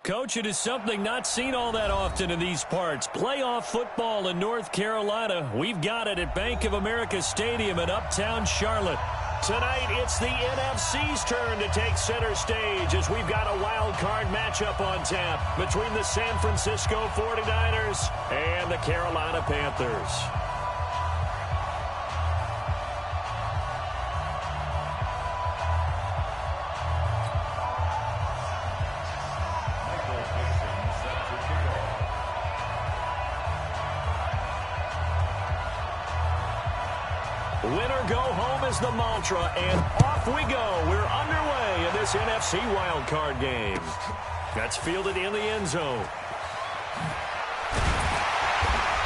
Coach, it is something not seen all that often in these parts. Playoff football in North Carolina. We've got it at Bank of America Stadium in Uptown Charlotte. Tonight, it's the NFC's turn to take center stage as we've got a wild card matchup on tap between the San Francisco 49ers and the Carolina Panthers. Winner go home is the mantra, and off we go. We're underway in this NFC wildcard game. That's fielded in the end zone.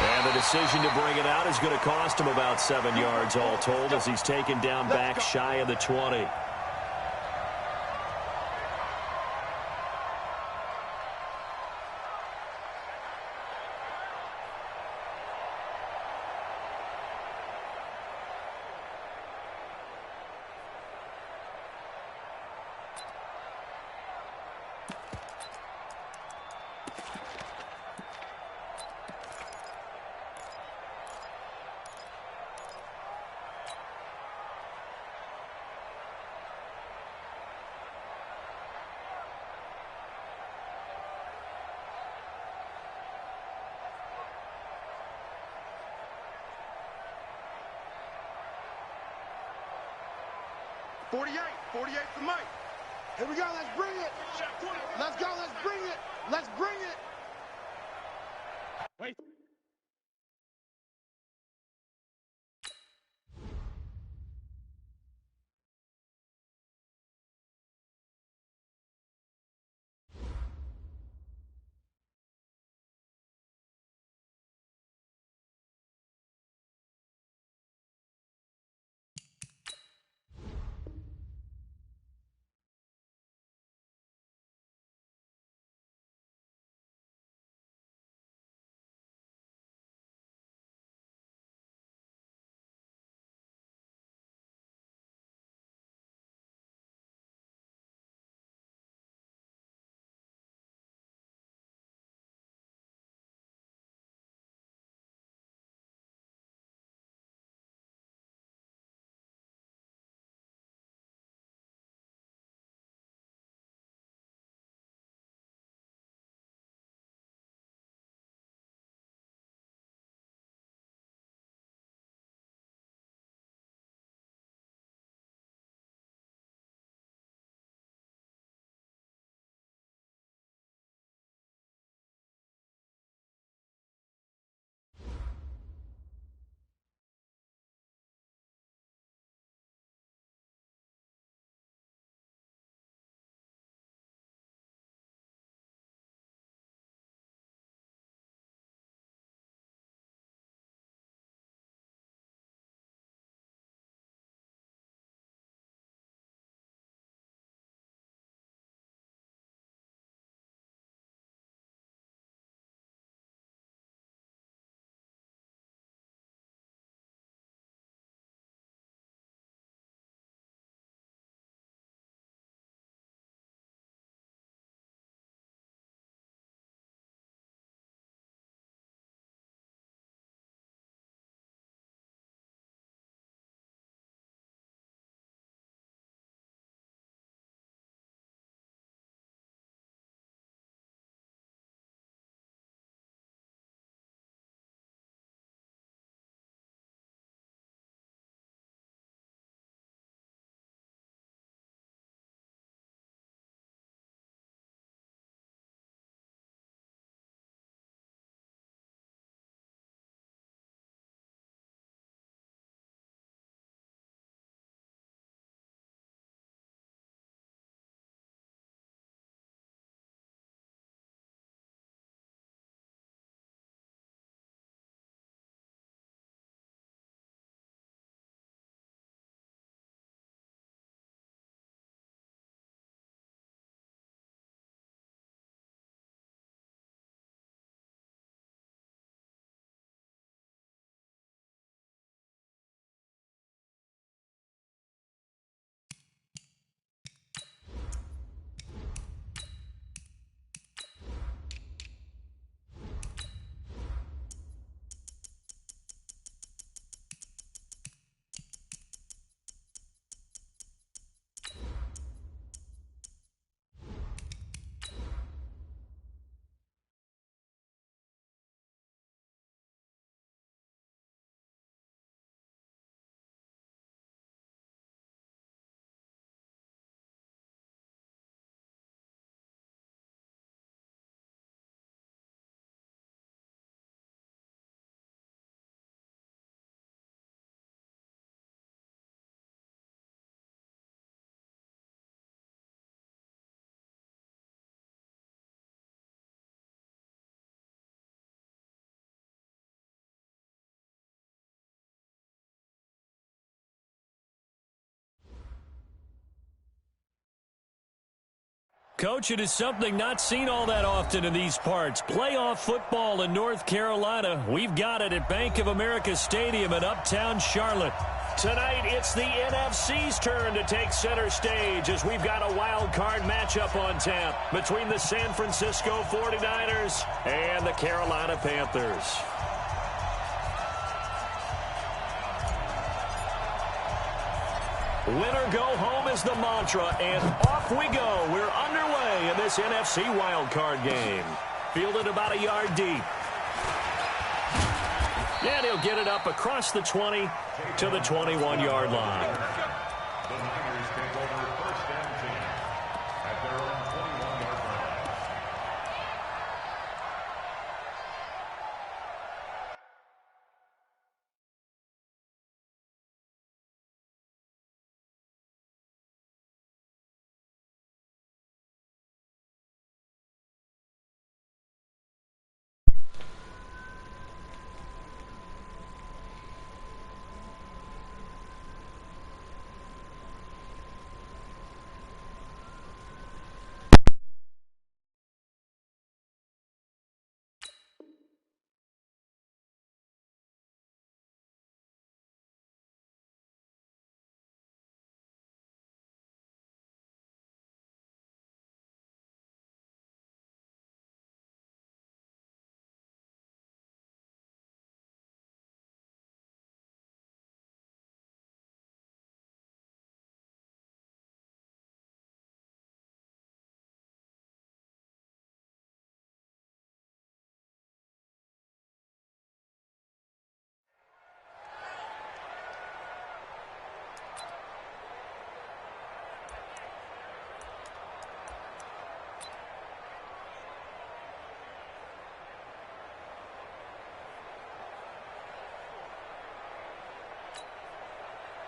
And the decision to bring it out is going to cost him about 7 yards all told as he's taken down back shy of the 20. .48 for Mike. Here we go. Let's bring it. Let's go. Let's bring it. Let's bring it. Wait. Coach, it is something not seen all that often in these parts. Playoff football in North Carolina. We've got it at Bank of America Stadium in uptown Charlotte. Tonight, it's the NFC's turn to take center stage as we've got a wild card matchup on tap between the San Francisco 49ers and the Carolina Panthers. Winner go home is the mantra, and off we go. We're underway in this NFC wildcard game. Fielded about a yard deep. And he'll get it up across the 20 to the 21-yard line. The Niners take over first and 10 at their own 21-yard line.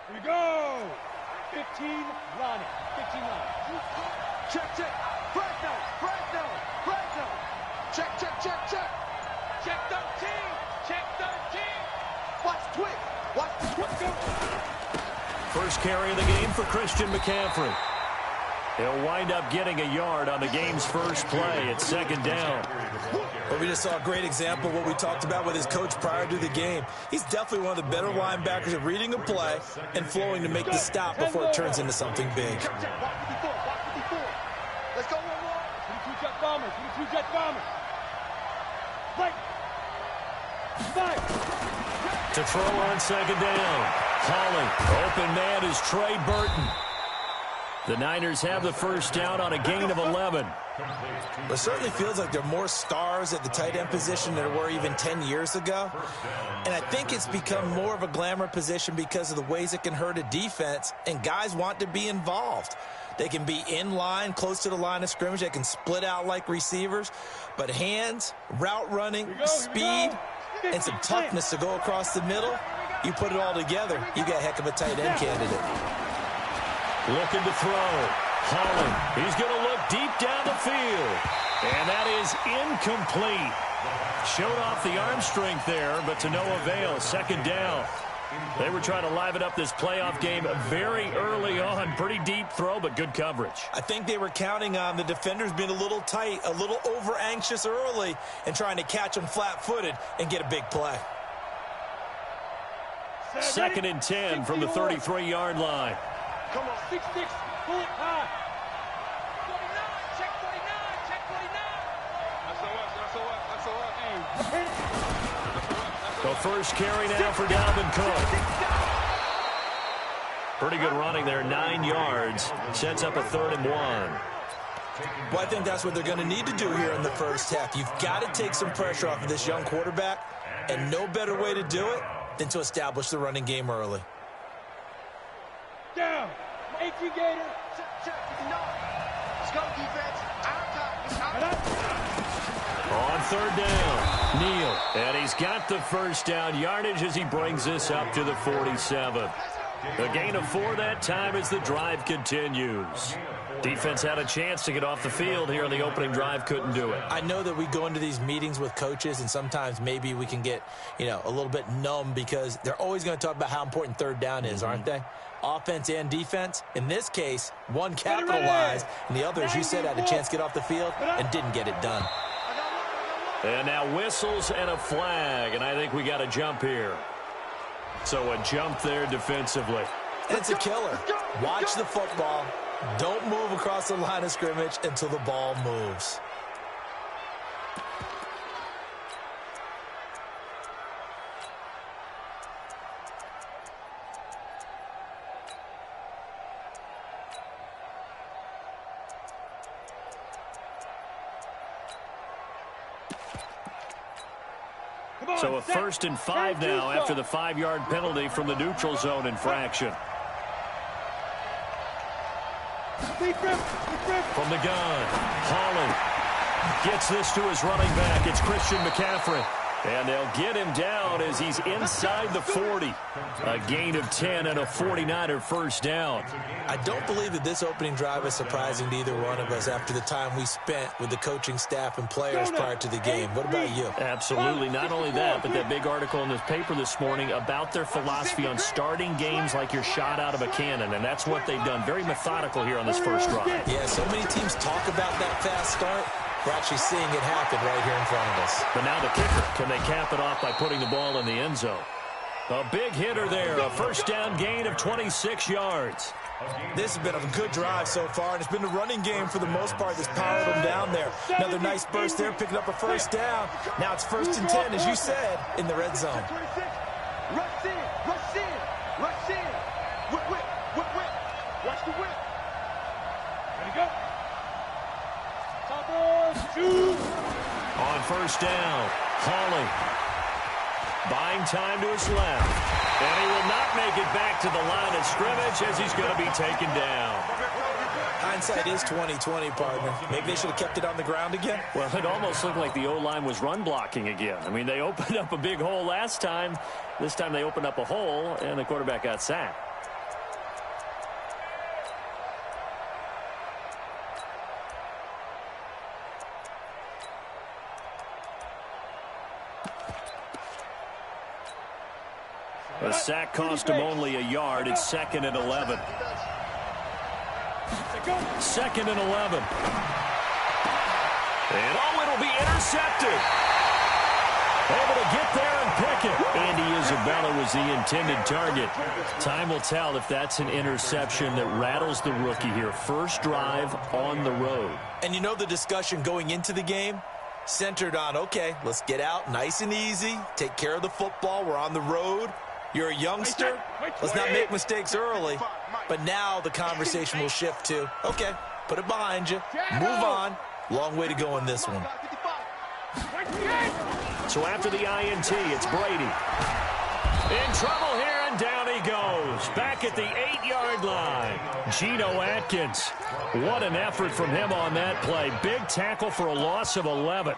Here we go. 15 running. 15 running. Check, check. Fresno, Fresno, Fresno. Check, check, check, check. Check 13. Check 13. Watch twig. Watch the twig go. First carry of the game for Christian McCaffrey. He'll wind up getting a yard on the game's first play at second down. Well, we just saw a great example of what we talked about with his coach prior to the game. He's definitely one of the better linebackers at reading a play and flowing to make the stop before it turns into something big. Let's go one more. 22 jet bombers. 22 jet bombers. Right. Five. To throw on second down. Holly. Open man is Trey Burton. The Niners have the first down on a gain of 11. It certainly feels like there are more stars at the tight end position than there were even 10 years ago. And I think it's become more of a glamour position because of the ways it can hurt a defense, and guys want to be involved. They can be in line, close to the line of scrimmage. They can split out like receivers. But hands, route running, speed, and some toughness to go across the middle, you put it all together, you got a heck of a tight end candidate. Looking to throw. Holland. He's going to look deep down the field. And that is incomplete. Showed off the arm strength there, but to no avail. Second down. They were trying to liven up this playoff game very early on. Pretty deep throw, but good coverage. I think they were counting on the defenders being a little tight, a little over-anxious early, and trying to catch them flat-footed and get a big play. Second and 10 from the 33-yard line. Come on. 6-6. Pull it high. 49. Check 49. Check 49. That's The first carry now for Dalvin Cook. Pretty good running there, 9 yards. Sets up a 3rd and 1. Well, I think that's what they're going to need to do here in the first half. You've got to take some pressure off of this young quarterback, and no better way to do it than to establish the running game early. Down. 18 Gator. Check. Let's go, defense. On 3rd down, Neal. And he's got the first down yardage as he brings this up to the 47. A gain of 4 that time as the drive continues. Defense had a chance to get off the field here in the opening drive, couldn't do it. I know that we go into these meetings with coaches, and sometimes maybe we can get, a little bit numb because they're always going to talk about how important 3rd down is, aren't they? offense and defense. In this case, one capitalized, and the other, as you said, had a chance to get off the field and didn't get it done. And now whistles and a flag, and I think we got a jump here. So a jump there defensively. It's a killer. Watch the football. Don't move across the line of scrimmage until the ball moves. So a 1st and 5 now after the 5-yard penalty from the neutral zone infraction. From the gun, Holland gets this to his running back. It's Christian McCaffrey. And they'll get him down as he's inside the 40. A gain of 10 and a 49er first down. I don't believe that this opening drive is surprising to either one of us after the time we spent with the coaching staff and players prior to the game. What about you? Absolutely. Not only that, but that big article in the paper this morning about their philosophy on starting games like you're shot out of a cannon. And that's what they've done. Very methodical here on this first drive. Yeah, so many teams talk about that fast start. We're actually seeing it happen right here in front of us. But now the kicker. Can they cap it off by putting the ball in the end zone? A big hitter there. A first down gain of 26 yards. This has been a good drive so far, and it's been a running game for the most part that's powered them down there. Another nice burst there, picking up a first down. Now it's 1st and 10, as you said, in the red zone. Rush in, rush in, rush in. Whip, whip, whip, whip. Watch the whip. Ready to go. On first down, Holland buying time to his left. And he will not make it back to the line of scrimmage as he's going to be taken down. Hindsight is 20/20, partner. Maybe they should have kept it on the ground again. Well, it almost looked like the O-line was run blocking again. I mean, they opened up a big hole last time. This time they opened up a hole, and the quarterback got sacked. The sack cost him only a yard. It's 2nd and 11. 2nd and 11. And it'll be intercepted. Able to get there and pick it. Andy Isabella was the intended target. Time will tell if that's an interception that rattles the rookie here. First drive on the road. And you know the discussion going into the game? Centered on, okay, let's get out nice and easy. Take care of the football. We're on the road. You're a youngster. Let's not make mistakes early. But now the conversation will shift to, okay, put it behind you. Move on. Long way to go in this one. So after the INT, it's Brady. In trouble here, and down he goes. Back at the 8-yard line. Geno Atkins. What an effort from him on that play. Big tackle for a loss of 11.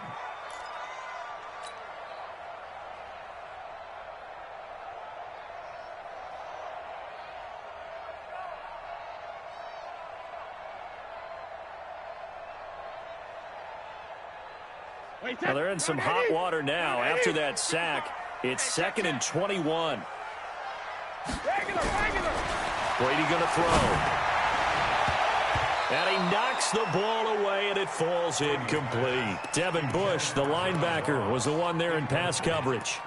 Well, they're in some hot water now. After that sack, it's 2nd and 21. Brady going to throw. And he knocks the ball away, and it falls incomplete. Devin Bush, the linebacker, was the one there in pass coverage.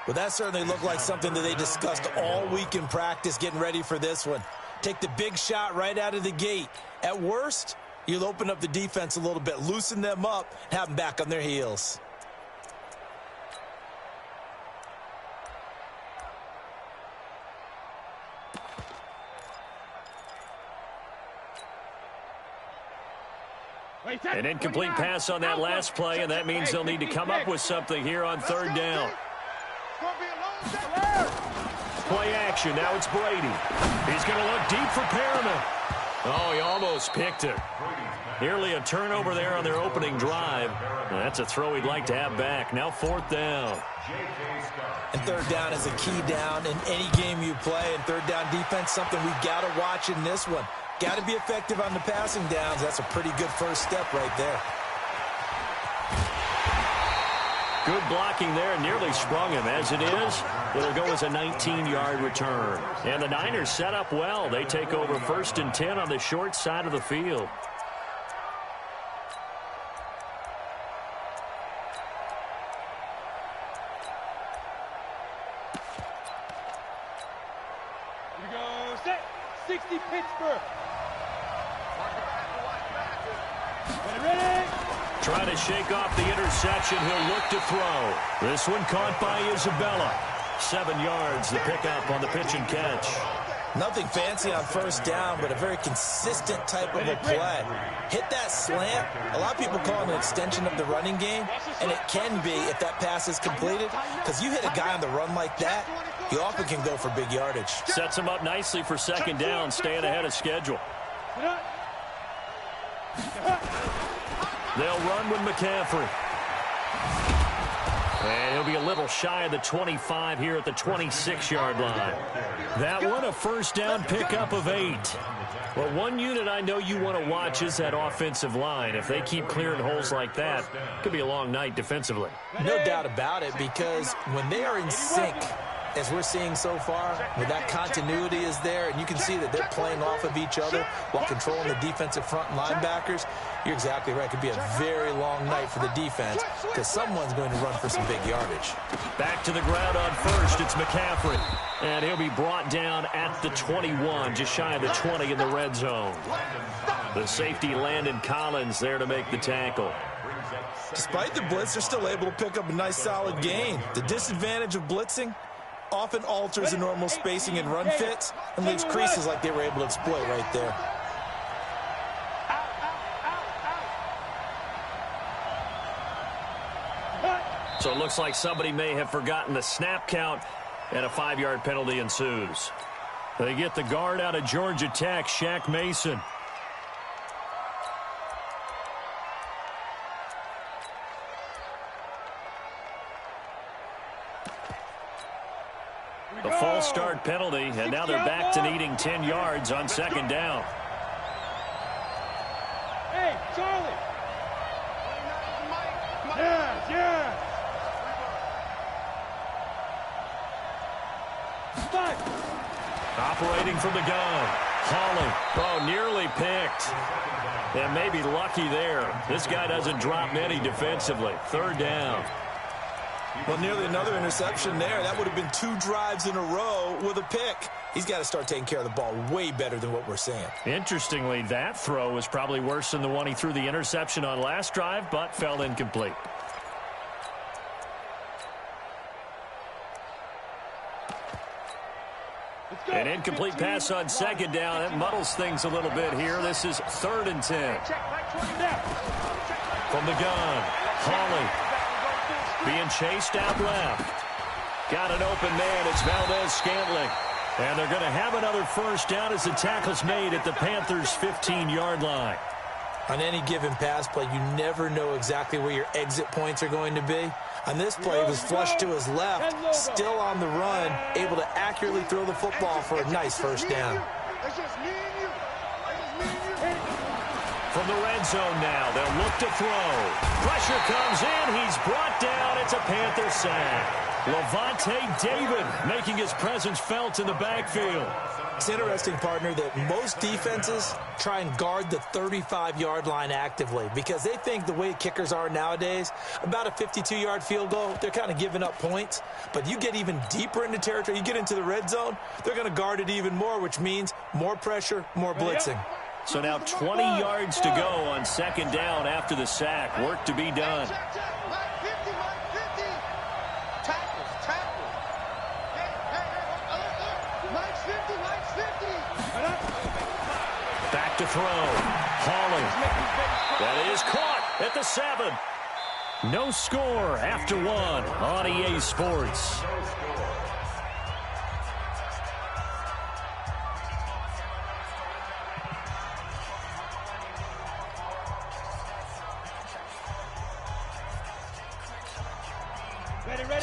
Well, that certainly looked like something that they discussed all week in practice getting ready for this one. Take the big shot right out of the gate. At worst, you'll open up the defense a little bit, loosen them up, and have them back on their heels. An incomplete pass on that last play, and that means they'll need to come up with something here on 3rd down. Play action. Now it's Brady. He's going to look deep for Perriman. Oh, he almost picked it. Nearly a turnover there on their opening drive. That's a throw he'd like to have back. Now 4th down. And 3rd down is a key down in any game you play. And 3rd down defense, something we've got to watch in this one. Got to be effective on the passing downs. That's a pretty good first step right there. Good blocking there, nearly sprung him. As it is, it'll go as a 19-yard return. And the Niners set up well. They take over 1st and 10 on the short side of the field. Here we go. Set. 60 Pittsburgh. Ready? Trying to shake off the interception. He'll look to throw. This one caught by Isabella. 7 yards, the pickup on the pitch and catch. Nothing fancy on 1st down, but a very consistent type of a play. Hit that slant. A lot of people call it an extension of the running game, and it can be if that pass is completed, because you hit a guy on the run like that, you often can go for big yardage. Sets him up nicely for 2nd down, staying ahead of schedule. They'll run with McCaffrey. And he'll be a little shy of the 25 here at the 26-yard line. That one, a 1st down pickup of 8. Well, one unit I know you want to watch is that offensive line. If they keep clearing holes like that, it could be a long night defensively. No doubt about it, because when they are in sync, as we're seeing so far, when that continuity is there, and you can see that they're playing off of each other while controlling the defensive front and linebackers, you're exactly right. It could be a very long night for the defense because someone's going to run for some big yardage. Back to the ground on 1st. It's McCaffrey. And he'll be brought down at the 21, just shy of the 20 in the red zone. The safety, Landon Collins, there to make the tackle. Despite the blitz, they're still able to pick up a nice solid gain. The disadvantage of blitzing often alters the normal spacing and run fits and leaves creases like they were able to exploit right there. So it looks like somebody may have forgotten the snap count, and a 5-yard penalty ensues. They get the guard out of Georgia Tech, Shaq Mason. The false start penalty, and now they're back to needing 10 yards on 2nd down. Hey, Charlie. Yes, yes. Operating from the gun. Holly. Oh, nearly picked. And maybe lucky there. This guy doesn't drop many defensively. 3rd down. Well, nearly another interception there. That would have been 2 drives in a row with a pick. He's got to start taking care of the ball way better than what we're seeing. Interestingly, that throw was probably worse than the one he threw the interception on last drive, but fell incomplete. An incomplete pass on 2nd down. That muddles things a little bit here. This is 3rd and 10. From the gun, Holly being chased out left. Got an open man. It's Valdez-Scantling. And they're going to have another 1st down as the tackle's made at the Panthers' 15-yard line. On any given pass play, you never know exactly where your exit points are going to be. On this play, he was flushed to his left, still on the run, able to accurately throw the football for a nice 1st down. From the red zone now, they'll look to throw. Pressure comes in. He's brought down. It's a Panther sack. Levante David making his presence felt in the backfield. It's interesting, partner, that most defenses try and guard the 35-yard line actively because they think the way kickers are nowadays, about a 52-yard field goal, they're kind of giving up points. But you get even deeper into territory, you get into the red zone, they're going to guard it even more, which means more pressure, more blitzing. So now 20 yards to go on 2nd down after the sack. Work to be done. Back to throw. Holly. That is caught at the 7. No score after 1 on EA Sports.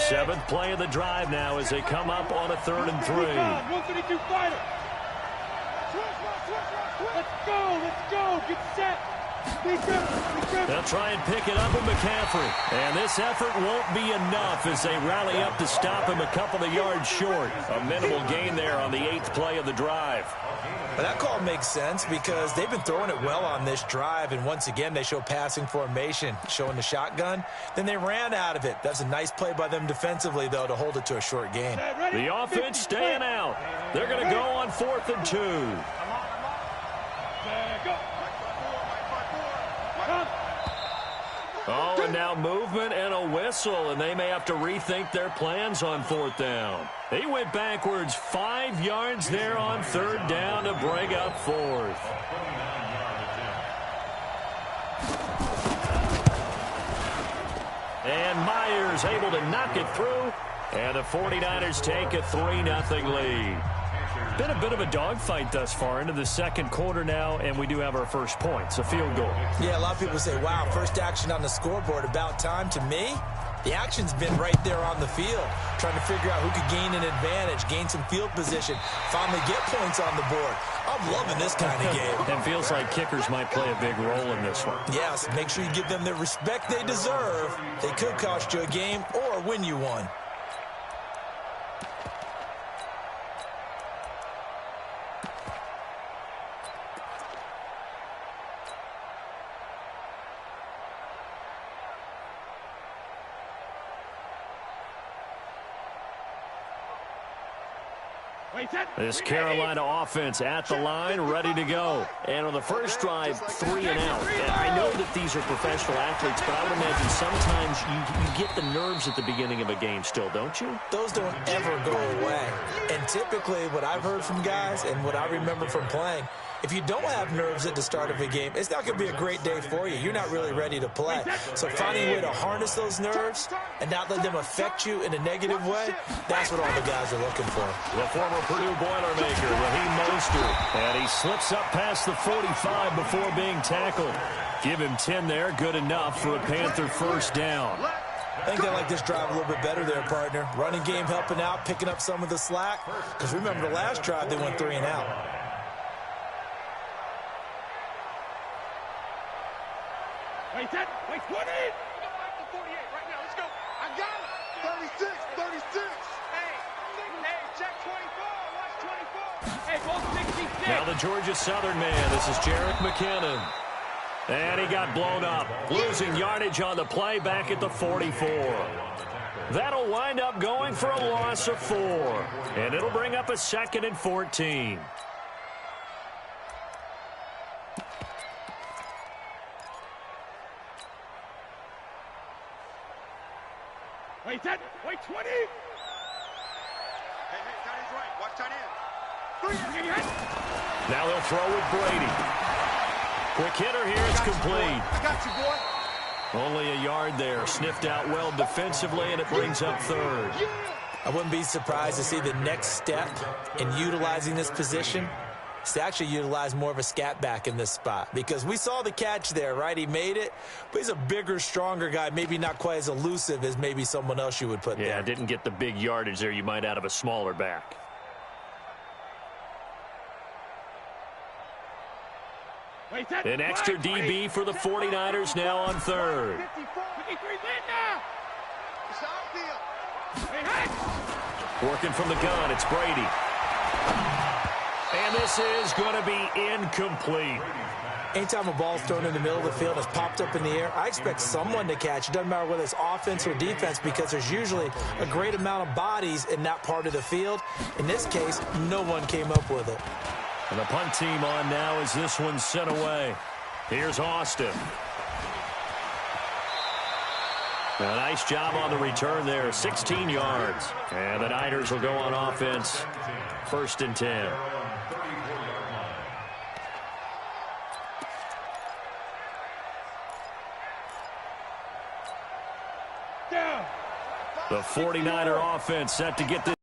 Seventh play of the drive now as they come up on a 3rd and 3. 152 fighter. Let's go, get set. They'll try and pick it up with McCaffrey. And this effort won't be enough as they rally up to stop him a couple of yards short. A minimal gain there on the 8th play of the drive. But that call makes sense because they've been throwing it well on this drive, and once again they show passing formation, showing the shotgun. Then they ran out of it. That's a nice play by them defensively, though, to hold it to a short gain. The offense staying out. They're going to go on 4th and 2. Oh, and now movement and a whistle, and they may have to rethink their plans on 4th down. He went backwards 5 yards there on 3rd down to bring up 4th. And Myers able to knock it through, and the 49ers take a 3-0 lead. Been a bit of a dogfight thus far into the 2nd quarter now, and we do have our first points, a field goal. Yeah, a lot of people say, wow, first action on the scoreboard, about time. To me, the action's been right there on the field, trying to figure out who could gain an advantage, gain some field position, finally get points on the board. I'm loving this kind of game. And feels like kickers might play a big role in this one. Yes, make sure you give them the respect they deserve. They could cost you a game or win you one. This Carolina offense at the line, ready to go. And on the first drive, 3 and out. And I know that these are professional athletes, but I would imagine sometimes you get the nerves at the beginning of a game still, don't you? Those don't ever go away. And typically what I've heard from guys and what I remember from playing, if you don't have nerves at the start of a game, it's not going to be a great day for you. You're not really ready to play. So finding a way to harness those nerves and not let them affect you in a negative way, that's what all the guys are looking for. The former Purdue Boilermaker, Raheem Mostert. And he slips up past the 45 before being tackled. Give him 10 there, good enough for a Panther first down. I think they like this drive a little bit better there, partner. Running game helping out, picking up some of the slack. Because remember the last drive, they went 3 and out. Wait, 20! Go back to 48 right now. Let's go. I got it. 36, 36. Hey, check 24. Watch 24. Hey, ball 66. Now the Georgia Southern man. This is Jarek McKinnon. And he got blown up. Losing yardage on the play back at the 44. That'll wind up going for a loss of 4. And it'll bring up a 2nd and 14. Wait, 20. Hey, tight end's right. Watch tight end. 3. Now they'll throw with Brady. Quick hitter here. It's complete. I got you, boy. Only a yard there. Sniffed out well defensively, and it brings up 3rd. I wouldn't be surprised to see the next step in utilizing this position is to actually utilize more of a scat back in this spot. Because we saw the catch there, right? He made it, but he's a bigger, stronger guy, maybe not quite as elusive as maybe someone else you would put there. Yeah, didn't get the big yardage there you might out of a smaller back. An extra DB for the 49ers now on 3rd. Working from the gun, it's Brady. And this is going to be incomplete. Anytime a ball's thrown in the middle of the field, it's popped up in the air, I expect someone to catch. It doesn't matter whether it's offense or defense because there's usually a great amount of bodies in that part of the field. In this case, no one came up with it. And the punt team on now as this one's sent away. Here's Austin. A nice job on the return there, 16 yards. And the Niners will go on offense, 1st and 10. The 49er offense set to get this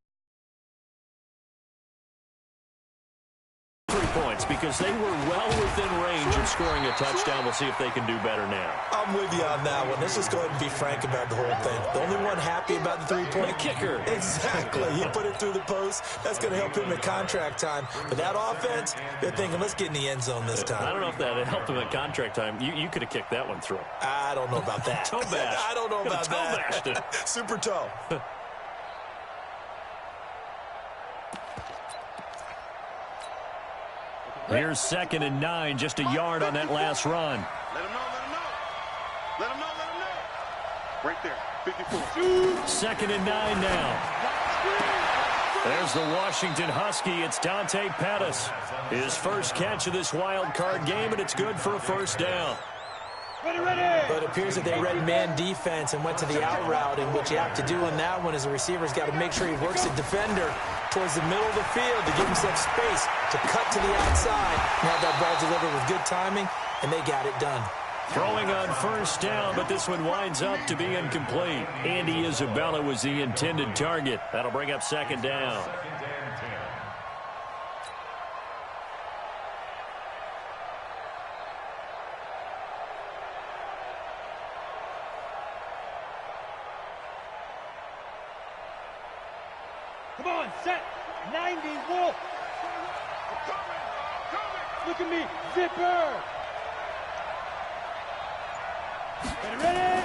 3 points. because they were well within range of scoring a touchdown. We'll see if they can do better now. I'm with you on that one. Let's just go ahead and be frank about the whole thing. The only one happy about the three-point kicker. Exactly. He put it through the post. That's going to help him at contract time. But that offense, they're thinking, let's get in the end zone this time. I don't know if that helped him at contract time. You could have kicked that one through. I don't know about that. Toe bash. I don't know about that. Toe bashed it. Super toe. Here's 2nd and 9, just a yard on that last run. Let him know, let him know. Let him know, let him know. Right there, 54. 2nd and 9 now. There's the Washington Husky. It's Dante Pettis. His first catch of this wild card game, and it's good for a first down. But it appears that they read man defense and went to the out route, and what you have to do on that one is the receiver's got to make sure he works the defender towards the middle of the field to give himself space to cut to the outside and have that ball delivered with good timing, and they got it done. Throwing on first down, but this one winds up to be incomplete. Andy Isabella was the intended target. That'll bring up 2nd down. Come on, set. 90, Wolf. Look at me, Zipper. Get ready.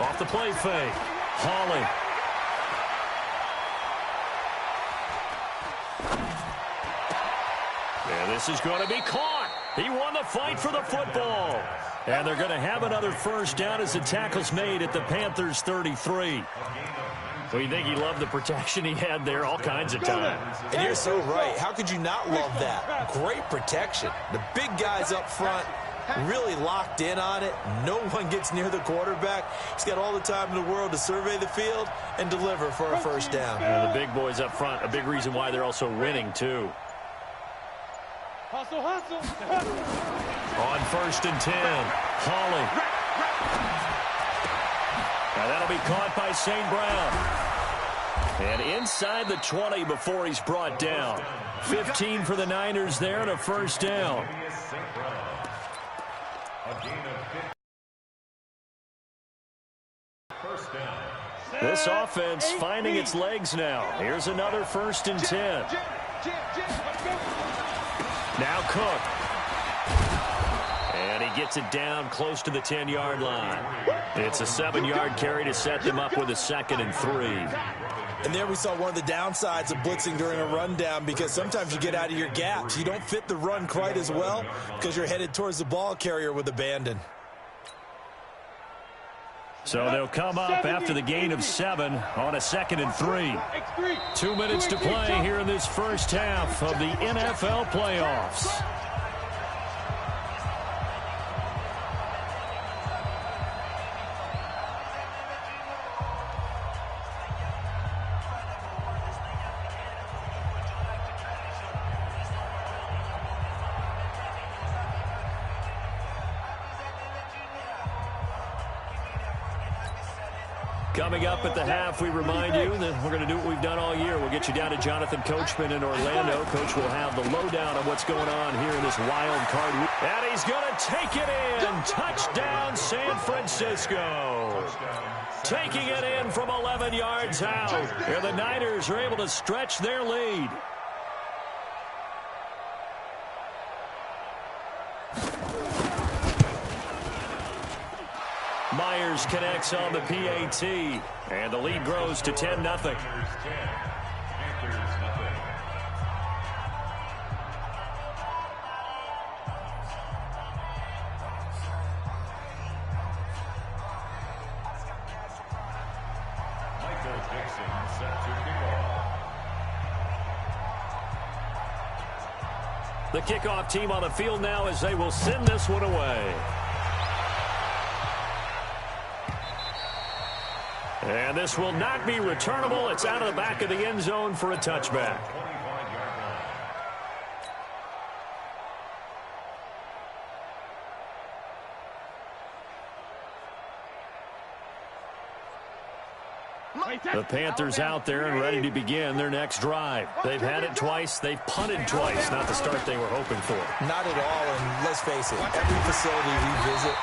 Off the play fake. Hawley. And this is going to be caught. He won the fight for the football. And they're going to have another first down as the tackle's made at the Panthers' 33. Well, you think he loved the protection he had there all kinds of time. And you're so right. How could you not love that? Great protection. The big guys up front really locked in on it. No one gets near the quarterback. He's got all the time in the world to survey the field and deliver for a first down. And the big boys up front, a big reason why they're also winning, too. Hustle, hustle. On 1st and 10, Hawley. Now that'll be caught by St. Brown. And inside the 20 before he's brought down. 15 for the Niners there and a first down. This offense finding its legs now. Here's another 1st and 10. Now Cook. And he gets it down close to the 10-yard line. It's a 7-yard carry to set them up with a 2nd and 3. And there we saw one of the downsides of blitzing during a rundown, because sometimes you get out of your gaps. You don't fit the run quite as well because you're headed towards the ball carrier with abandon. So they'll come up after the gain of 7 on a 2nd and 3. 2 minutes to play here in this first half of the NFL playoffs. Coming up at the half, we remind you that we're going to do what we've done all year. We'll get you down to Jonathan Coachman in Orlando. Coach will have the lowdown on what's going on here in this wild card. And he's going to take it in. Touchdown, San Francisco. Taking it in from 11 yards out. And the Niners are able to stretch their lead. Myers connects on the PAT, and the lead grows to 10-0. The kickoff team on the field now as they will send this one away. And this will not be returnable. It's out of the back of the end zone for a touchback. The Panthers out there and ready to begin their next drive. They've had it twice. They've punted twice. Not the start they were hoping for. Not at all, and let's face it, every facility we visit,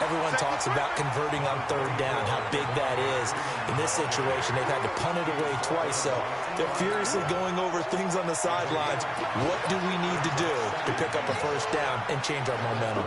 everyone talks about converting on third down, how big that is. In this situation, they've had to punt it away twice, so they're furiously going over things on the sidelines. What do we need to do to pick up a first down and change our momentum?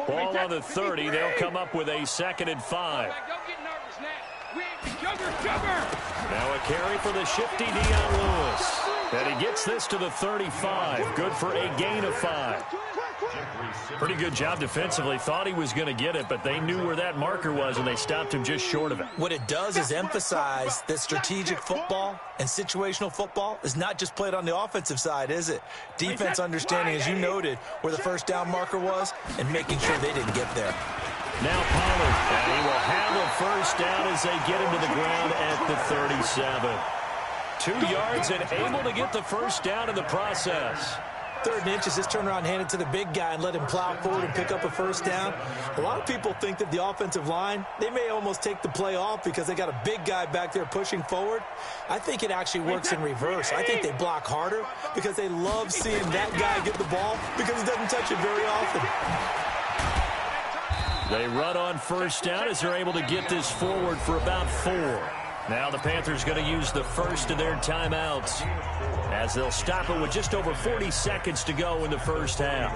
Ball on the 30. They'll come up with a 2nd and 5. Don't get nervous now. We ain't the jugger. Now a carry for the shifty Dion Lewis. And he gets this to the 35. Good for a gain of 5. Pretty good job defensively. Thought he was going to get it, but they knew where that marker was, and they stopped him just short of it. What it does is emphasize that strategic football and situational football is not just played on the offensive side, is it? Defense understanding, as you noted, where the first down marker was and making sure they didn't get there. Now Pollard, and he will have a first down as they get him to the ground at the 37. 2 yards and able to get the first down in the process. 3rd and inches, just turn around and hand it to the big guy and let him plow forward and pick up a first down. A lot of people think that the offensive line, they may almost take the play off because they got a big guy back there pushing forward. I think it actually works in reverse. I think they block harder because they love seeing that guy get the ball because he doesn't touch it very often. They run on first down as they're able to get this forward for about 4. Now the Panthers going to use the first of their timeouts as they'll stop it with just over 40 seconds to go in the first half.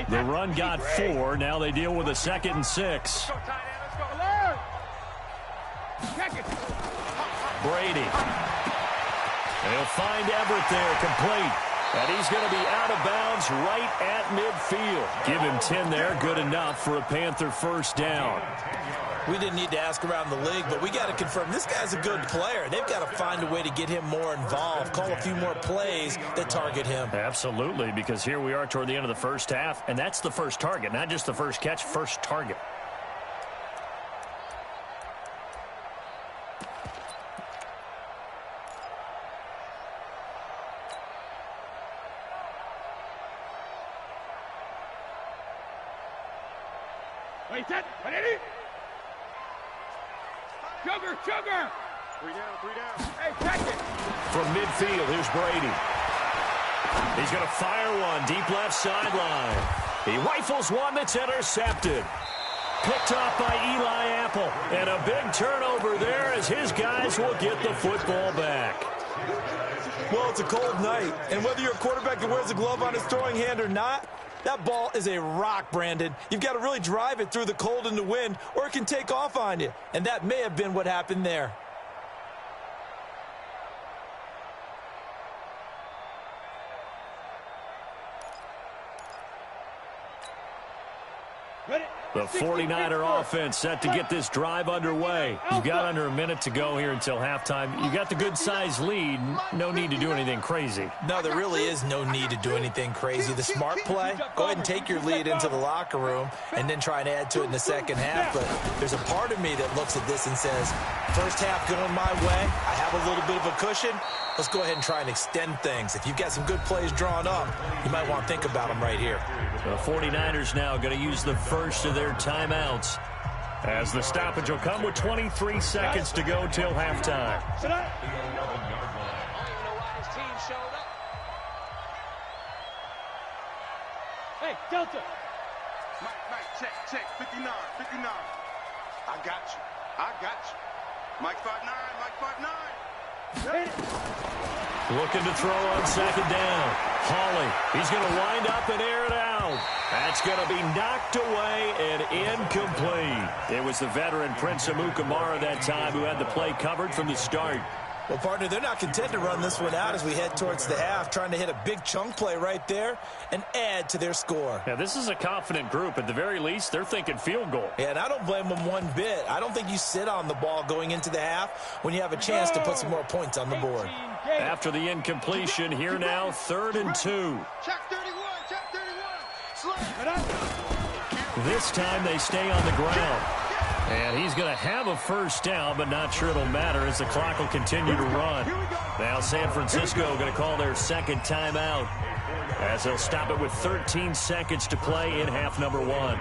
The run got 4. Now they deal with a 2nd and 6. Brady. They'll find Everett there, complete. And he's going to be out of bounds right at midfield. Give him 10 there, good enough for a Panther first down. We didn't need to ask around the league, but we got to confirm this guy's a good player. They've got to find a way to get him more involved, call a few more plays that target him. Absolutely, because here we are toward the end of the first half, and that's the first target, not just the first catch, first target. Wait, that, ready? Jugger! 3 down. Hey, check it! From midfield, here's Brady. He's going to fire one deep left sideline. He rifles one that's intercepted. Picked off by Eli Apple. And a big turnover there as his guys will get the football back. Well, it's a cold night, and whether you're a quarterback that wears a glove on his throwing hand or not, that ball is a rock, Brandon. You've got to really drive it through the cold and the wind, or it can take off on you. And that may have been what happened there. The 49er offense set to get this drive underway. You've got under a minute to go here until halftime. You got the good-sized lead. No need to do anything crazy. No, there really is no need to do anything crazy. The smart play, go ahead and take your lead into the locker room and then try and add to it in the second half. But there's a part of me that looks at this and says, first half going my way, I have a little bit of a cushion. Let's go ahead and try and extend things. If you've got some good plays drawn up, you might want to think about them right here. The 49ers now going to use the first of their timeouts as the stoppage will come with 23 seconds to go till halftime. Hey, Delta. Mike, check, 59. I got you. Mike 5'9", Mike 5'9". Looking to throw on second down. Hawley, he's going to wind up and air it out. That's going to be knocked away and incomplete. It was the veteran Prince Amukamara that time who had the play covered from the start. Well, partner, they're not content to run this one out as we head towards the half, trying to hit a big chunk play right there and add to their score. Now, this is a confident group. At the very least, they're thinking field goal. Yeah, and I don't blame them one bit. I don't think you sit on the ball going into the half when you have a chance to put some more points on the board. After the incompletion, here now, 3rd and 2. Check 31. This time they stay on the ground. And he's going to have a first down, but not sure it'll matter as the clock will continue to run. Now San Francisco going to call their second timeout as they'll stop it with 13 seconds to play in half number 1.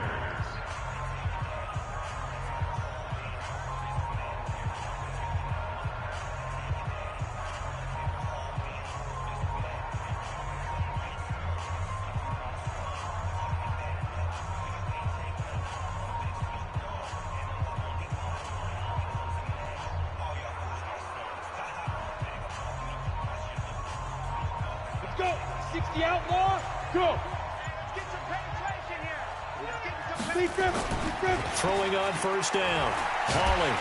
Go! 60 outlaw! Go! Get some penetration here. Throwing on first down. Hawley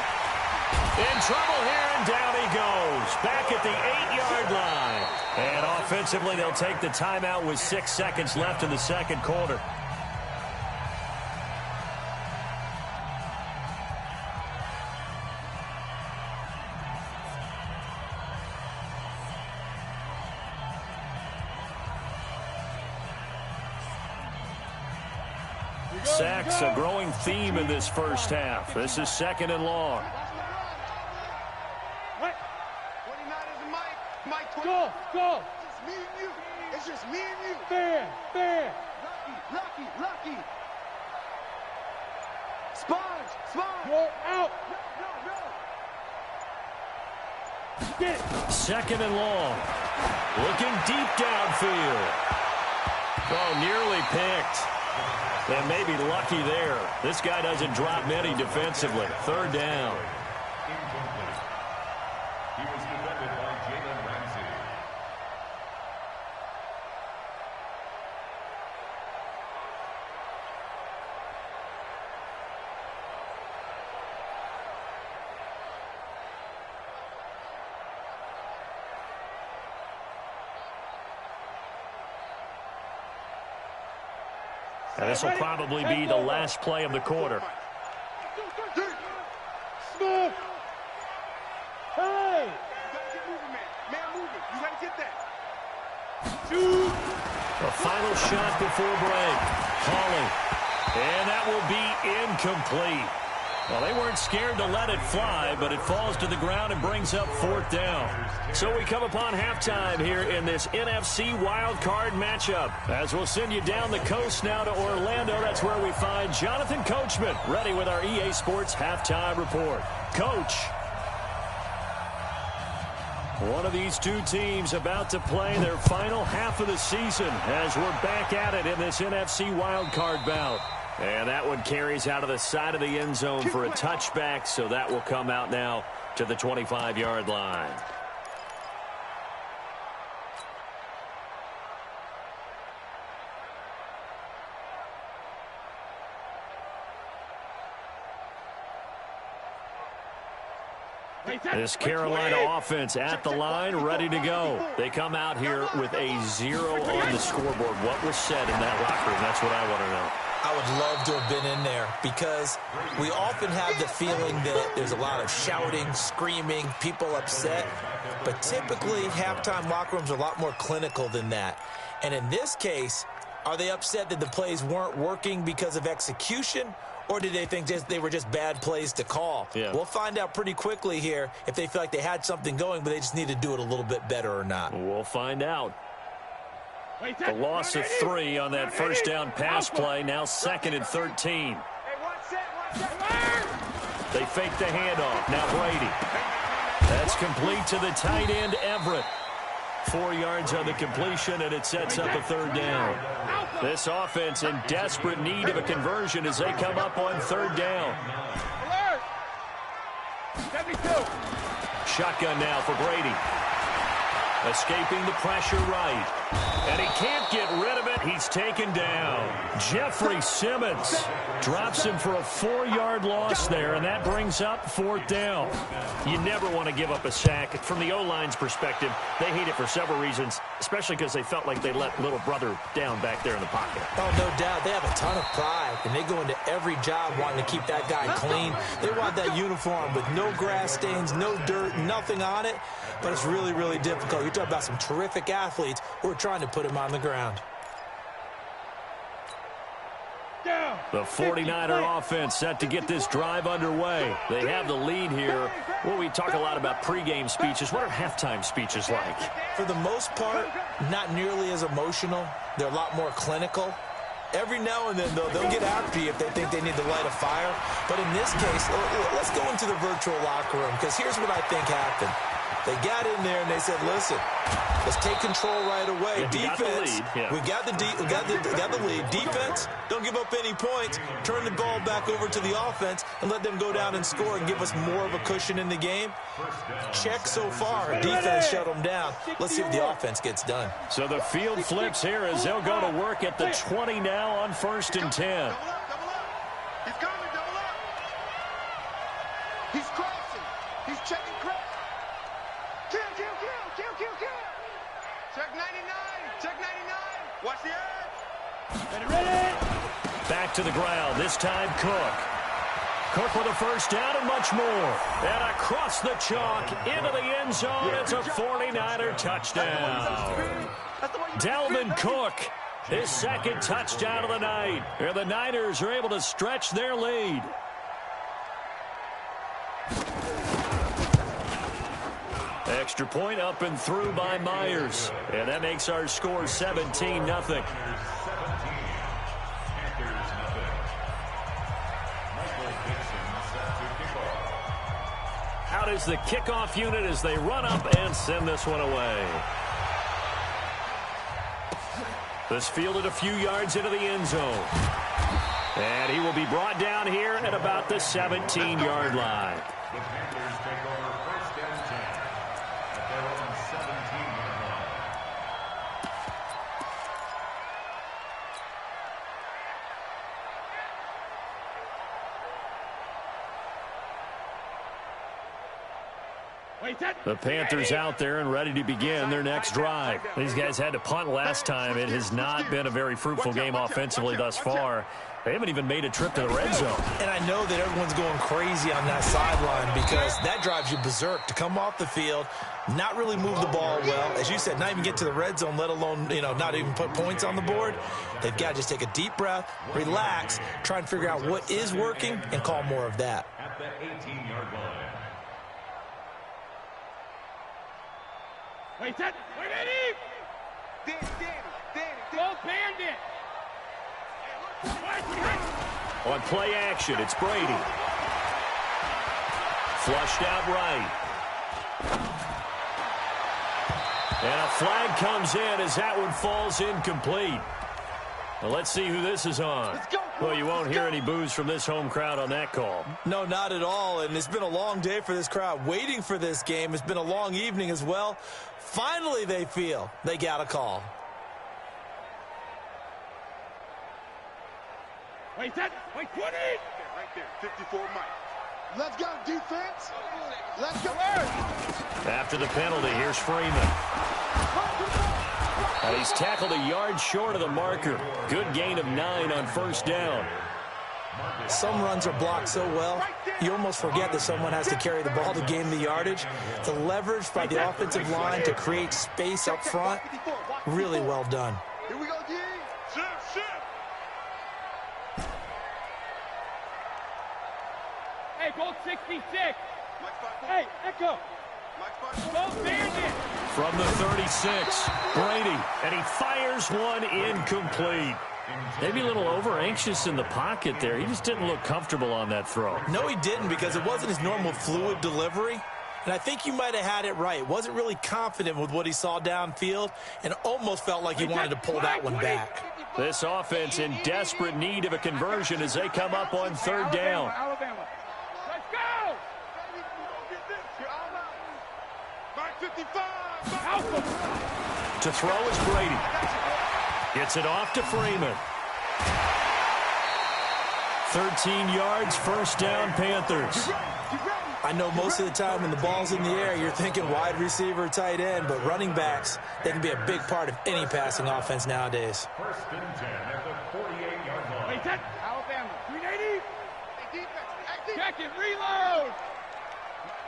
in trouble here, and down he goes. Back at the 8-yard line. And offensively, they'll take the timeout with 6 seconds left in the second quarter. Sacks, a growing theme in this first half. This is second and long. 29 is Mike. Go! Go! It's me and you. It's just me and you. Fair! Fair! Lucky. Sponge. Go out! No. Get it! Second and long. Looking deep downfield. Oh, nearly picked. And maybe lucky there. This guy doesn't drop many defensively. Third down. Incomplete. He was defended by Jalen Ramsey. And this will probably be the last play of the quarter. Smith! Hey! You gotta get moving, man. Man moving. You gotta get that. Shoot! A final shot before break. Hawley. And that will be incomplete. Well, they weren't scared to let it fly, but it falls to the ground and brings up fourth down. So we come upon halftime here in this NFC Wildcard matchup. As we'll send you down the coast now to Orlando, that's where we find Jonathan Coachman ready with our EA Sports Halftime Report. Coach. One of these two teams about to play their final half of the season as we're back at it in this NFC Wildcard bout. And that one carries out of the side of the end zone for a touchback, so that will come out now to the 25-yard line. This Carolina offense at the line, ready to go. They come out here with a 0 on the scoreboard. What was said in that locker room? That's what I want to know. I would love to have been in there because we often have the feeling that there's a lot of shouting, screaming, people upset. But typically, halftime locker rooms are a lot more clinical than that. And in this case, are they upset that the plays weren't working because of execution? Or did they think they were just bad plays to call? Yeah. We'll find out pretty quickly here if they feel like they had something going, but they just need to do it a little bit better or not. We'll find out. The loss of 3 on that first down pass play, now second and 13. They fake the handoff. Now Brady. That's complete to the tight end, Everett. 4 yards on the completion, and it sets up a third down. This offense in desperate need of a conversion as they come up on third down. Alert! 72. Shotgun now for Brady. Escaping the pressure right. And he can't get rid of it. He's taken down. Jeffrey Simmons drops him for a 4-yard loss there, and that brings up fourth down. You never want to give up a sack. From the O-line's perspective, they hate it for several reasons, especially because they felt like they let little brother down back there in the pocket. Oh, no doubt. They have a ton of pride, and they go into every job wanting to keep that guy clean. They want that uniform with no grass stains, no dirt, nothing on it. But it's really, really difficult. You're talking about some terrific athletes who are trying to put him on the ground. The 49er offense set to get this drive underway. They have the lead here. Well, we talk a lot about pregame speeches. What are halftime speeches like? For the most part, not nearly as emotional. They're a lot more clinical. Every now and then, though, they'll get after you if they think they need to light a fire. But in this case, let's go into the virtual locker room, because here's what I think happened. They got in there and they said, listen, let's take control right away. Defense, we got the lead. Defense, don't give up any points. Turn the ball back over to the offense and let them go down and score and give us more of a cushion in the game. Check so far. Defense shut them down. Let's see if the offense gets done. So the field flips here as they'll go to work at the 20 now on 1st and 10. Double up. He's coming, double up. He's crossing. He's checking cross. Kill. Check 99. Check 99. Watch the edge. Ready. Back to the ground. This time Cook. Cook with a first down and much more. And across the chalk into the end zone. It's a 49er touchdown. Dalvin Cook, his second touchdown of the night. And the Niners are able to stretch their lead. Extra point up and through by Myers. And that makes our score 17-0. Out is the kickoff unit as they run up and send this one away. This fielded a few yards into the end zone. And he will be brought down here at about the 17-yard line. The Panthers take over 1st and 10 at their own 17-yard line. The Panthers out there and ready to begin their next drive. These guys had to punt last time. It has not been a very fruitful game offensively thus far. They haven't even made a trip to the red zone. And I know that everyone's going crazy on that sideline because that drives you berserk to come off the field, not really move the ball well. As you said, not even get to the red zone, let alone, not even put points on the board. They've got to just take a deep breath, relax, try and figure out what is working, and call more of that. At the 18-yard line. Wait, Danny! Go Bandit! On play action, it's Brady. Flushed out right. And a flag comes in as that one falls incomplete. Well, let's see who this is on. Well, you won't hear any boos from this home crowd on that call. No, not at all. And it's been a long day for this crowd waiting for this game. It's been a long evening as well. Finally, they feel they got a call. Wait, 20! Right there, 54 Mike. Let's go, defense. Let's go. After the penalty, here's Freeman. And he's tackled a yard short of the marker. Good gain of 9 on first down. Some runs are blocked so well, you almost forget that someone has to carry the ball to gain the yardage. The leverage by the offensive line to create space up front, really well done. Here we go, G. Shift. Hey, goal 66! Hey, Echo! Go Bandit! From the 36, Brady, and he fires one incomplete. Maybe a little over-anxious in the pocket there. He just didn't look comfortable on that throw. No, he didn't, because it wasn't his normal fluid delivery. And I think you might have had it right. Wasn't really confident with what he saw downfield and almost felt like he wanted to pull that one back. This offense in desperate need of a conversion as they come up on third down. Alabama. Let's go! Mike 55. Alpha. To throw is Brady. Gets it off to Freeman. 13 yards, first down, Panthers. I know most of the time when the ball's in the air, you're thinking wide receiver, tight end, but running backs, they can be a big part of any passing offense nowadays. 1st and 10 at the 48-yard line. Wait, Alabama. 380. Check it, reload.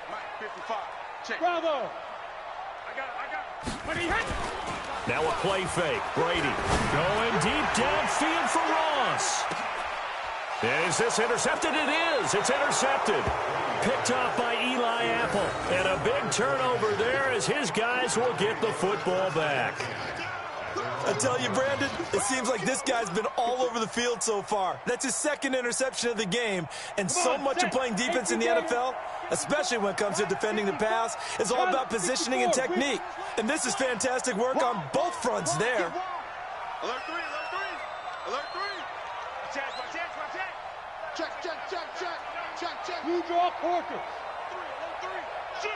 Mike 55. Check. Bravo. I got it. When he hit. Now a play fake. Brady going deep downfield for Ross. And is this intercepted? It is. It's intercepted. Picked off by Eli Apple. And a big turnover there as his guys will get the football back. I tell you, Brandon, it seems like this guy's been all over the field so far. That's his second interception of the game. And so much of playing defense in the NFL, especially when it comes to defending the pass, is all about positioning and technique. And this is fantastic work on both fronts there. Alert 3, alert 3. Alert 3. Watch out. Check. You draw quarter. 3, alert 3.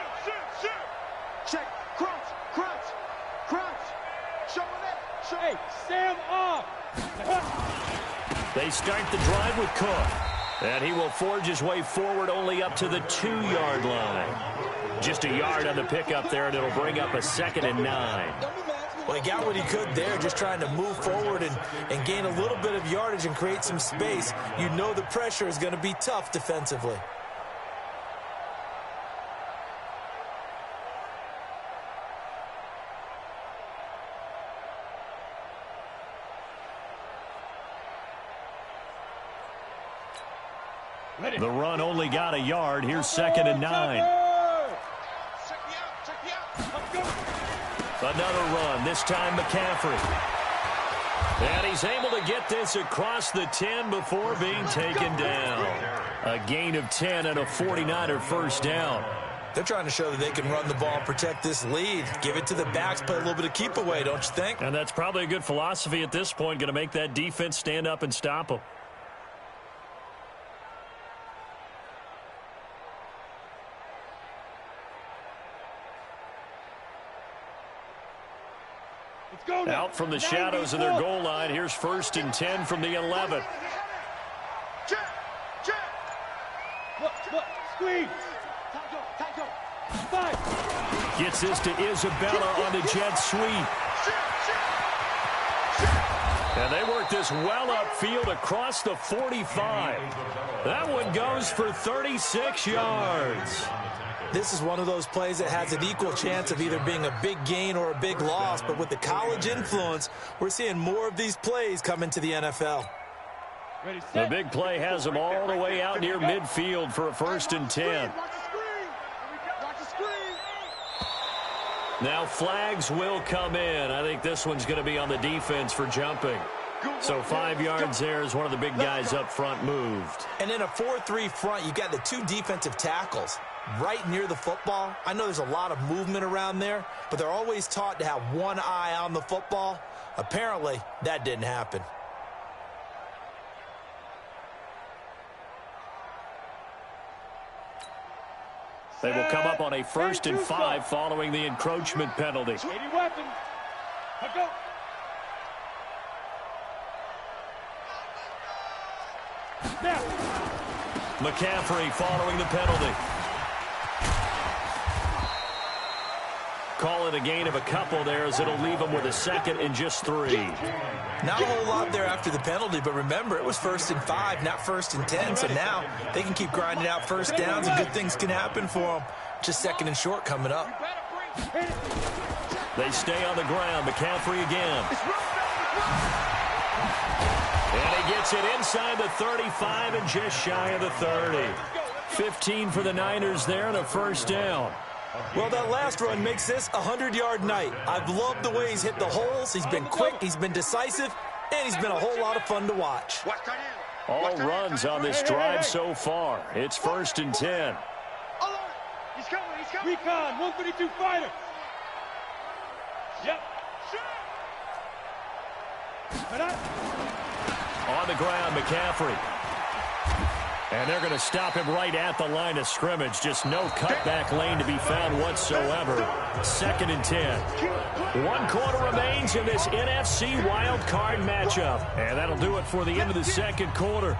Shoot. Check. Crunch. Show it. Hey, Sam off. They start the drive with Cook. And he will forge his way forward only up to the 2-yard line. Just a yard on the pickup there, and it'll bring up a 2nd and 9. Well, he got what he could there, just trying to move forward and gain a little bit of yardage and create some space. You know the pressure is going to be tough defensively. The run only got a yard. Here's 2nd and 9. Another run, this time McCaffrey. And he's able to get this across the 10 before being taken down. A gain of 10 and a 49er first down. They're trying to show that they can run the ball and protect this lead. Give it to the backs, play a little bit of keep away, don't you think? And that's probably a good philosophy at this point, going to make that defense stand up and stop them. Out from the shadows of their goal line. Here's 1st and 10 from the 11. Check. Look. Squeeze. Five. Gets this to Isabella on the jet sweep. And they work this well upfield across the 45. That one goes for 36 yards. This is one of those plays that has an equal chance of either being a big gain or a big loss. But with the college influence, we're seeing more of these plays come into the NFL. The big play has them all the way out near midfield for a 1st and 10. Now flags will come in. I think this one's going to be on the defense for jumping. So 5 yards there as one of the big guys up front moved. And in a 4-3 front, you got the 2 defensive tackles right near the football. I know there's a lot of movement around there, but they're always taught to have one eye on the football. Apparently, that didn't happen. They will come up on a 1st and 5 following the encroachment penalty. 80 weapons. Go. McCaffrey following the penalty. Call it a gain of a couple there as it'll leave them with a 2nd and just 3. Not a whole lot there after the penalty, but remember, it was 1st and 5, not 1st and 10. So now they can keep grinding out first downs and good things can happen for them. Just 2nd and short coming up. They stay on the ground. McCaffrey again. And he gets it inside the 35 and just shy of the 30. 15 for the Niners there and a first down. Well, that last run makes this a 100-yard night. I've loved the way he's hit the holes. He's been quick, he's been decisive, and he's been a whole lot of fun to watch. All runs on this drive so far. It's 1st and 10. He's coming. Recon, 132 fighter. Yep. On the ground, McCaffrey. And they're going to stop him right at the line of scrimmage. Just no cutback lane to be found whatsoever. 2nd and 10. 1 quarter remains in this NFC Wildcard matchup. And that'll do it for the end of the 2nd quarter.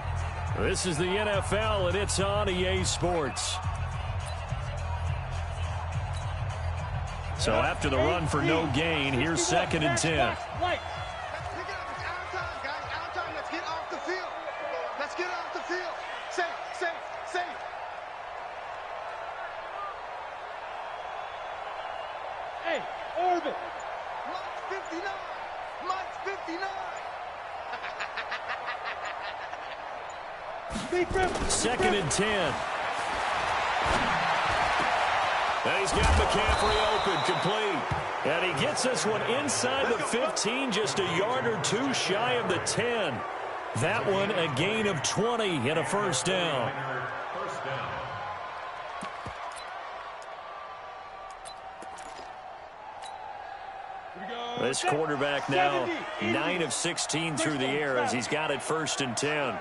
This is the NFL, and it's on EA Sports. So after the run for no gain, here's 2nd and 10. Orbit. Mike's 59. Mike's 59. 2nd and 10. And he's got McCaffrey open, complete. And he gets this one inside the 15, just a yard or two shy of the 10. That one a gain of 20 and a first down. This quarterback now 9 of 16 through the air as he's got it 1st and 10. I smell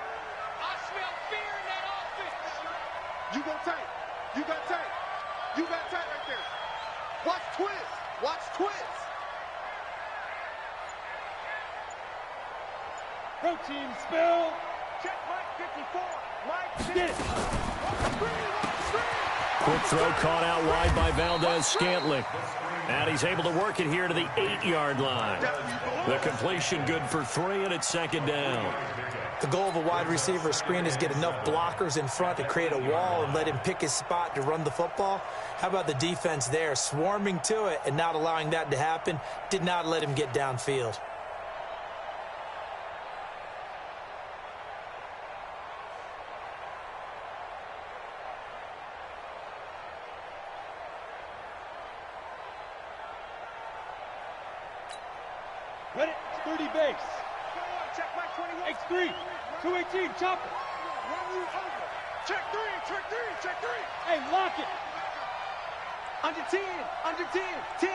fear in that offense. You go tight. You got tight. You got tight right there. Watch twist. Watch twist. Protein spill. Check Mike 54. Mike Get it. Quick throw caught out wide by Valdez-Scantling. And he's able to work it here to the 8-yard line. The completion good for 3, and it's 2nd down. The goal of a wide receiver screen is get enough blockers in front to create a wall and let him pick his spot to run the football. How about the defense there, swarming to it and not allowing that to happen? Did not let him get downfield. Ready? 30 base. Check Mike 21. X3. 218. Chopper. Check 3. Check 3. Check 3. Hey, lock it. Under 10. Under 10. 10.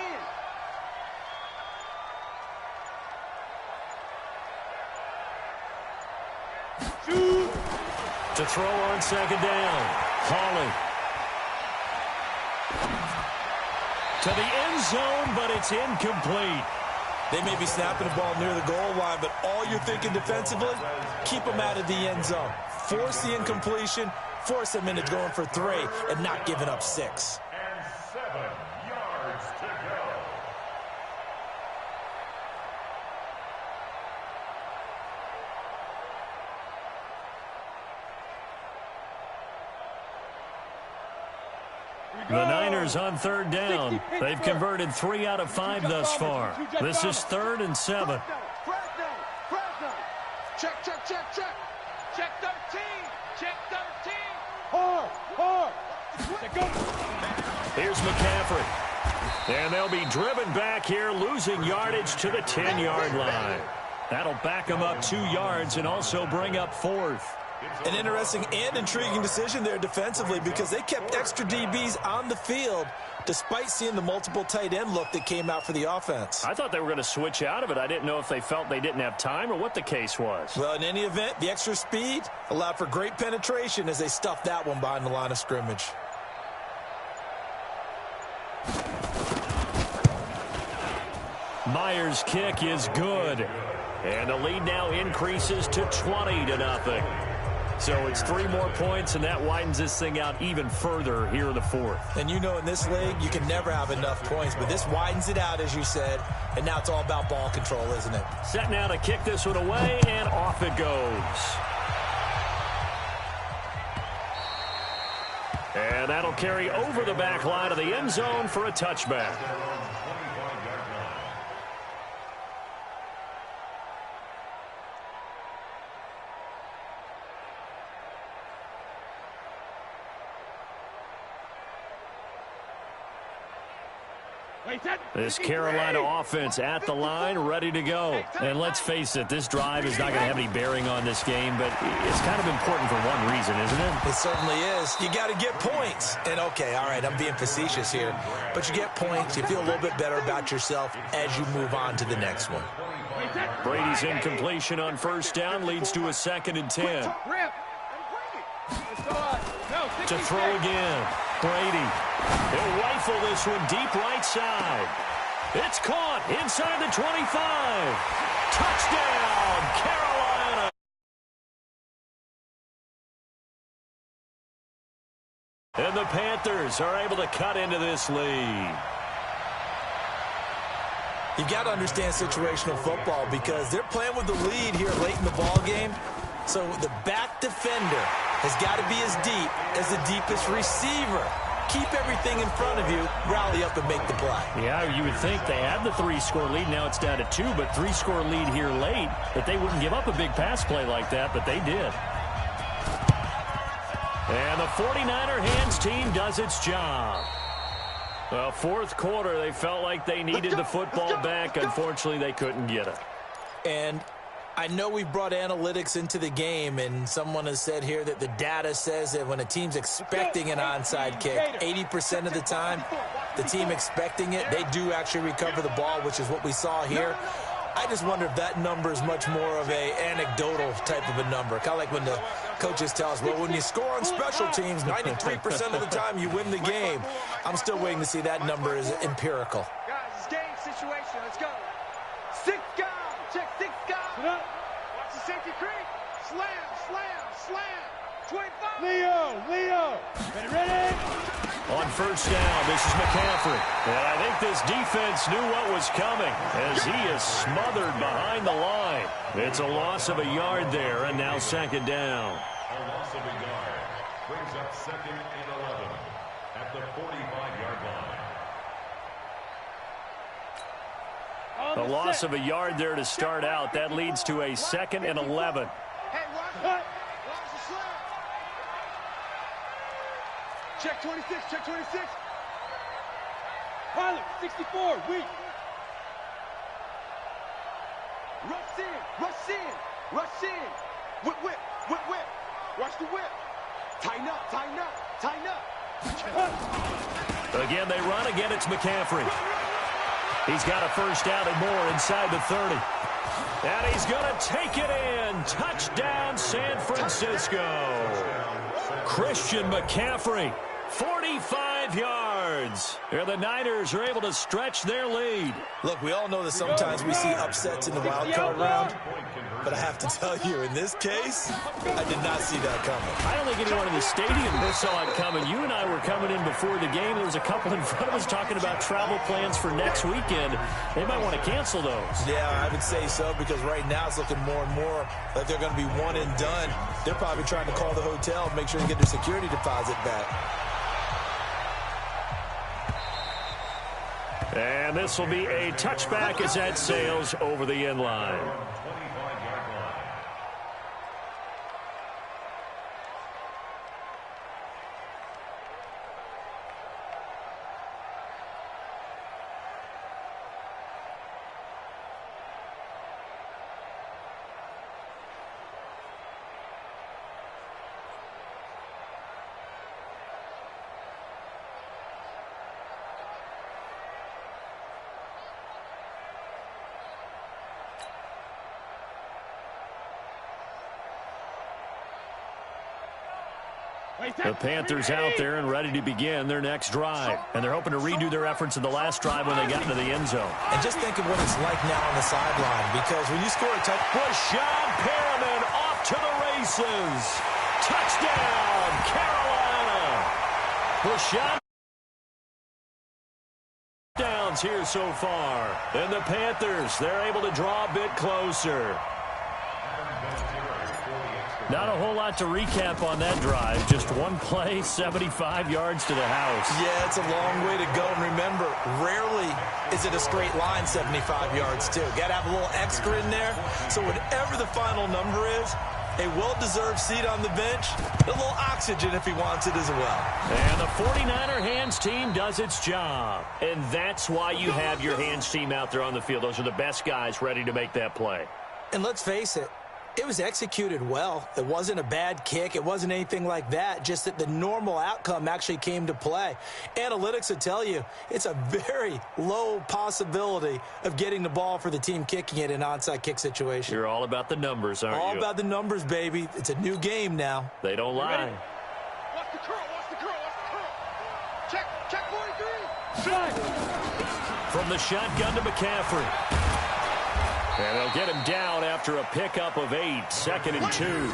Shoot. To throw on 2nd down. Hawley. To the end zone, but it's incomplete. They may be snapping the ball near the goal line, but all you're thinking defensively, keep them out of the end zone. Force the incompletion, force them into going for 3, and not giving up 6. And 7 yards to go. The Niners on 3rd down. They've converted 3 out of 5 thus far. This is 3rd and 7. Fresno. Check, check, check, check. Check 13. Check 13. Hard. Let go. Here's McCaffrey. And they'll be driven back here, losing yardage to the 10-yard line. That'll back them up 2 yards and also bring up 4th. An interesting and intriguing decision there defensively because they kept extra DBs on the field despite seeing the multiple tight end look that came out for the offense. I thought they were going to switch out of it. I didn't know if they felt they didn't have time or what the case was. Well, in any event, the extra speed allowed for great penetration as they stuffed that one behind the line of scrimmage. Myers' kick is good. And the lead now increases to 20-0. So it's 3 more points, and that widens this thing out even further here in the 4th. And you know in this league, you can never have enough points, but this widens it out, as you said, and now it's all about ball control, isn't it? Set now to kick this one away, and off it goes. And that'll carry over the back line of the end zone for a touchback. This Carolina offense at the line, ready to go. And let's face it, this drive is not going to have any bearing on this game, but it's kind of important for one reason, isn't it? It certainly is. You got to get points. And, okay, all right, I'm being facetious here. But you get points, you feel a little bit better about yourself as you move on to the next one. Brady's incompletion on 1st down leads to a 2nd and 10. To throw again. Brady. He'll rifle this one deep right side. It's caught inside the 25. Touchdown, Carolina. And the Panthers are able to cut into this lead. You've got to understand situational football because they're playing with the lead here late in the ball game. So the back defender has got to be as deep as the deepest receiver. Keep everything in front of you, rally up and make the play. Yeah, you would think they had the 3-score lead. Now it's down to 2, but 3-score lead here late, that they wouldn't give up a big pass play like that, but they did. And the 49er hands team does its job. Well, fourth quarter, they felt like they needed the football back. Unfortunately, they couldn't get it. And I know we've brought analytics into the game, and someone has said here that the data says that when a team's expecting an onside kick, 80% of the time, the team expecting it, they do actually recover the ball, which is what we saw here. I just wonder if that number is much more of a anecdotal type of a number. Kind of like when the coaches tell us, well, when you score on special teams, 93% of the time you win the game. I'm still waiting to see that number is empirical. Guys, it's game situation. Let's go. 6 guys. Check 6 guys. Watch the safety creep. Slam, slam, slam. 25. Leo. Ready? On first down, this is McCaffrey. And I think this defense knew what was coming as he is smothered behind the line. It's a loss of a yard there, and now second down. A loss of a yard brings up 2nd and 11 at the 45-yard line. A loss of a yard there to start out. That leads to a 2nd and 11. Hey, watch the slam. Check 26, check 26. Pilot, 64, weak. Rush in. Whip. Watch the whip. Tighten up. Again, they run. Again, it's McCaffrey. He's got a first down and more inside the 30. And he's going to take it in. Touchdown, San Francisco. Christian McCaffrey, 45 yards. And the Niners are able to stretch their lead. Look, we all know that sometimes we see upsets in the wild card round, but I have to tell you, in this case, I did not see that coming. I don't think anyone in the stadium saw it coming. You and I were coming in before the game. There was a couple in front of us talking about travel plans for next weekend. They might want to cancel those. Yeah, I would say so, because right now it's looking more and more like they're going to be one and done. They're probably trying to call the hotel and make sure they get their security deposit back. And this will be a touchback as that sails over the end line. The Panthers out there and ready to begin their next drive. And they're hoping to redo their efforts in the last drive when they got into the end zone. And just think of what it's like now on the sideline, because when you score a touchdown, Rashad Perriman off to the races. Touchdown, Carolina. Rashad downs here so far. And the Panthers, they're able to draw a bit closer. Not a whole lot to recap on that drive. Just one play, 75 yards to the house. Yeah, it's a long way to go. And remember, rarely is it a straight line 75 yards, too. Got to have a little extra in there. So whatever the final number is, a well-deserved seat on the bench, a little oxygen if he wants it as well. And the 49er hands team does its job. And that's why you have your hands team out there on the field. Those are the best guys ready to make that play. And let's face it, it was executed well. It wasn't a bad kick. It wasn't anything like that, just that the normal outcome actually came to play. Analytics will tell you it's a very low possibility of getting the ball for the team kicking it in an onside kick situation. You're all about the numbers, aren't you? All about the numbers, baby. It's a new game now. They don't lie. Watch the curl. Check 43. From the shotgun to McCaffrey. And they'll get him down after a pickup of 8, 2nd and 2.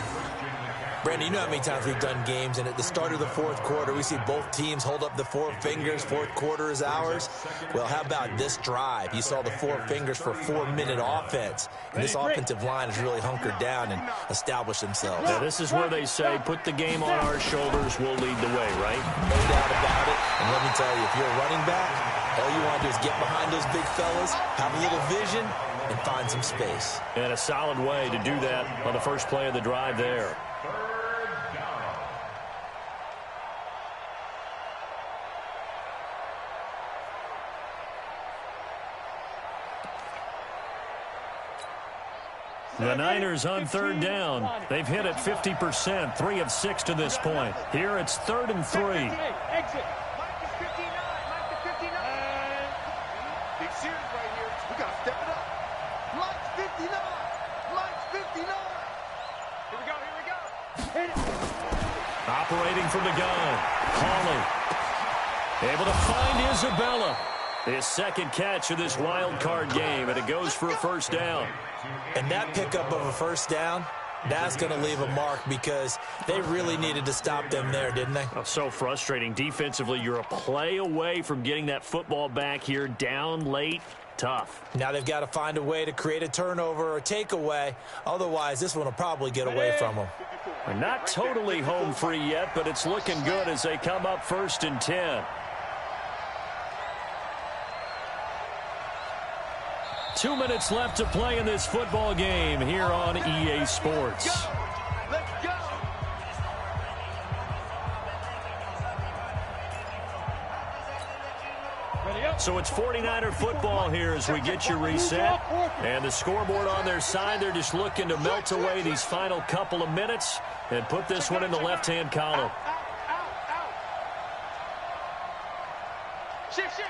Brandon, you know how many times we've done games, and at the start of the fourth quarter, we see both teams hold up the 4 fingers. Fourth quarter is ours. Well, how about this drive? You saw the 4 fingers for a 4-minute offense. And this offensive line has really hunkered down and established themselves. Now, this is where they say, put the game on our shoulders, we'll lead the way, right? No doubt about it. And let me tell you, if you're a running back, all you want to do is get behind those big fellas, have a little vision, and find some space. And a solid way to do that on the first play of the drive there. The Niners on third down. They've hit it 50%, 3 of 6 to this point. Here it's 3rd and 3. Exit. Mike is 59. Mike is 59. Big series right here. We got to step it up. Mike's 59. Mike's 59. Here we go. Here we go. Hit it. Operating from the gun. Hawley. Able to find Isabella. His second catch of this wild card game, and it goes for a first down. And that pickup of a first down, that's going to leave a mark because they really needed to stop them there, didn't they? Oh, so frustrating. Defensively, you're a play away from getting that football back here. Down late, tough. Now they've got to find a way to create a turnover or takeaway. Otherwise, this one will probably get away from them. They're not totally home free yet, but it's looking good as they come up 1st and 10. 2 minutes left to play in this football game here on EA Sports. Let's go. So it's 49er football here as we get you reset. And the scoreboard on their side, they're just looking to melt away these final couple of minutes and put this one in the left-hand column. Out. Shift.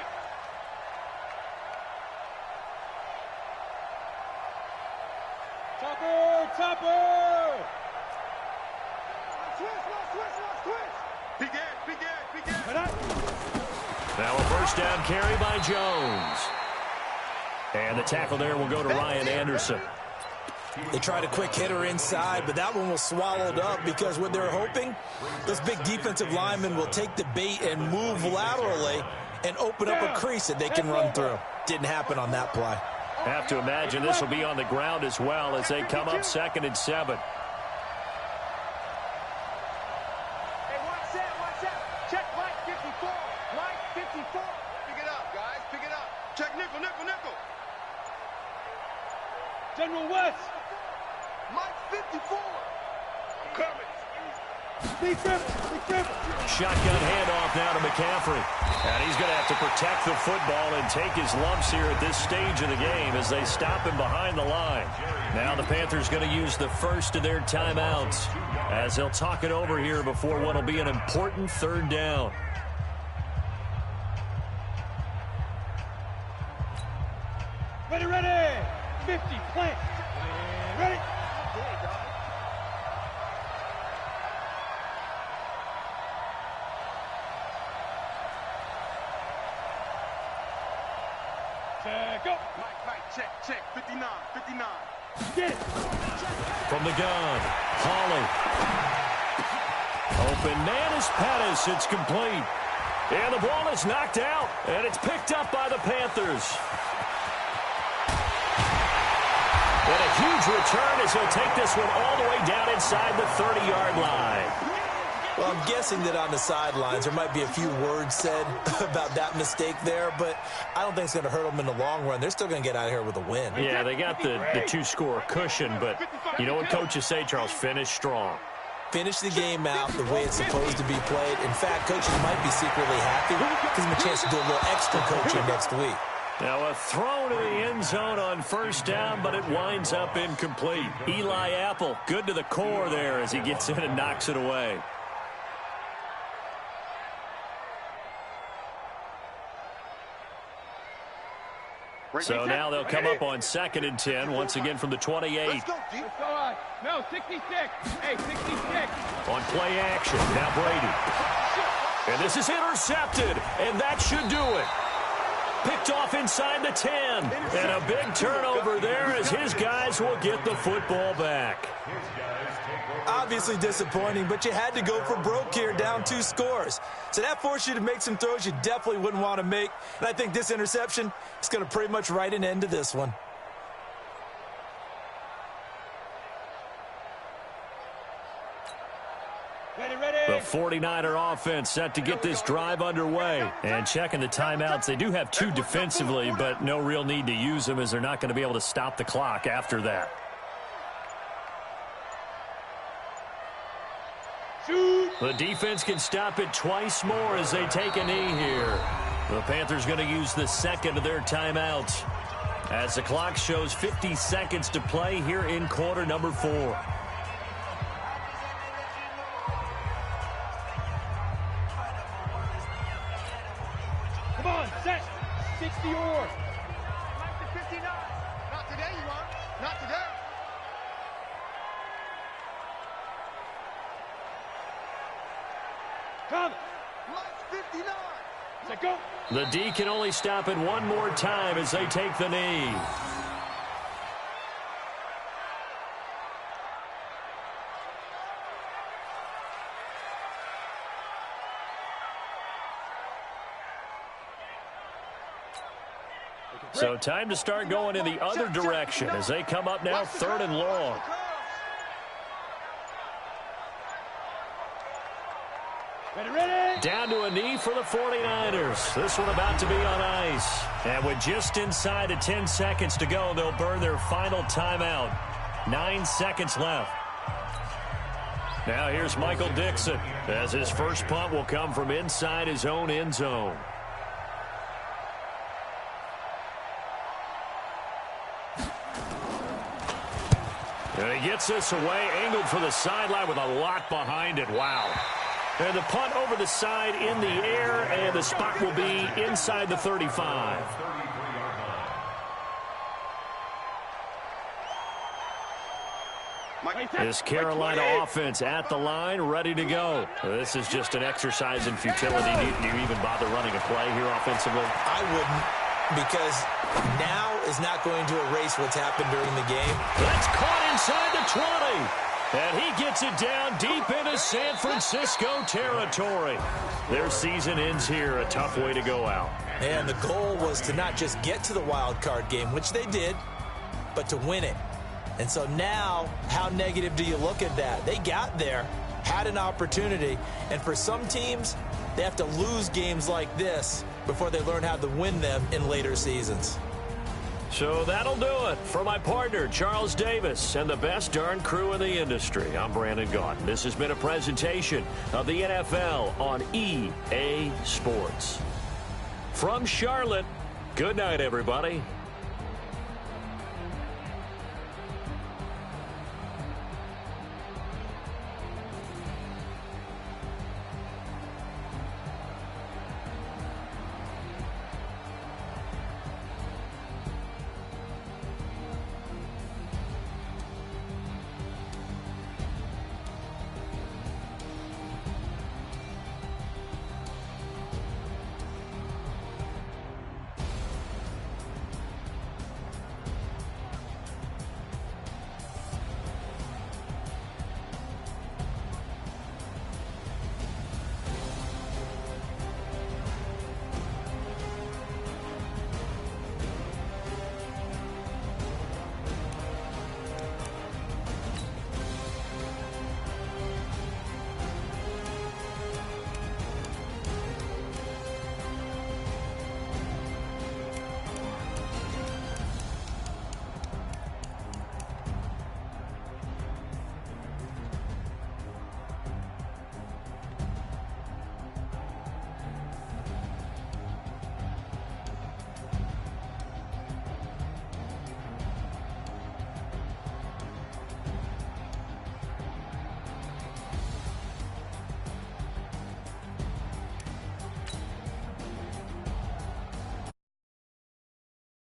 Topper! Twist! Big Ed! Now a first down carry by Jones. And the tackle there will go to Ryan Anderson. They tried a quick hitter inside, but that one was swallowed up because what they're hoping, this big defensive lineman will take the bait and move laterally and open up a crease that they can run through. Didn't happen on that play. Have to imagine this will be on the ground as well as they come up 2nd and 7. Hey, watch that. Check Mike 54. Mike 54. Pick it up, guys. Pick it up. Check nickel. General West. Mike 54. Coming. Big trip. Shotgun handoff now to McCaffrey. And he's going to have to protect the football and take his lumps here at this stage of the game as they stop him behind the line. Now the Panthers going to use the first of their timeouts as they'll talk it over here before what will be an important 3rd down. Ready. 50, plant. Ready. Go. Mike, check. 59. Get it. From the gun, Hawley. Open man is Pettis. It's complete. And the ball is knocked out, and it's picked up by the Panthers. And a huge return as he'll take this one all the way down inside the 30-yard line. Well, I'm guessing that on the sidelines there might be a few words said about that mistake there, but I don't think it's going to hurt them in the long run. They're still going to get out of here with a win. Yeah, they got the 2-score cushion, but you know what coaches say, Charles? Finish strong. Finish the game out the way it's supposed to be played. In fact, coaches might be secretly happy. Gives them a chance to do a little extra coaching next week. Now a throw to the end zone on 1st down, but it winds up incomplete. Eli Apple, good to the core there as he gets in and knocks it away. So now they'll come up on 2nd and 10, once again from the 28. Let's go. No, 66. Hey, 66. On play action, now Brady. And this is intercepted, and that should do it. Picked off inside the 10. And a big turnover there as his guys will get the football back. Obviously disappointing, but you had to go for broke here, down 2 scores. So that forced you to make some throws you definitely wouldn't want to make. And I think this interception is going to pretty much write an end to this one. The 49er offense set to get this drive underway. And checking the timeouts, they do have 2 defensively, but no real need to use them as they're not going to be able to stop the clock after that. The defense can stop it twice more as they take a knee here. The Panthers going to use the second of their timeouts as the clock shows 50 seconds to play here in quarter number 4. Come on, set. 60 or. 59. Not today, you won't. Not today. Come. Lights 59. Set, go. The D can only stop it one more time as they take the knee. So time to start going in the other direction as they come up now 3rd and long. Ready. Down to a knee for the 49ers. This one about to be on ice. And with just inside of 10 seconds to go, they'll burn their final timeout. 9 seconds left. Now here's Michael Dixon as his first punt will come from inside his own end zone. And he gets this away, angled for the sideline with a lot behind it. Wow. And the punt over the side in the air, and the spot will be inside the 35. This Carolina offense at the line, ready to go. This is just an exercise in futility. Do you even bother running a play here offensively? I wouldn't, because now is not going to erase what's happened during the game. That's caught inside the 20. And he gets it down deep into San Francisco territory. Their season ends here, a tough way to go out. And the goal was to not just get to the wild card game, which they did, but to win it. And so now, how negative do you look at that? They got there, had an opportunity, and for some teams, they have to lose games like this before they learn how to win them in later seasons. So that'll do it for my partner, Charles Davis, and the best darn crew in the industry. I'm Brandon Gaudin. This has been a presentation of the NFL on EA Sports. From Charlotte, good night, everybody.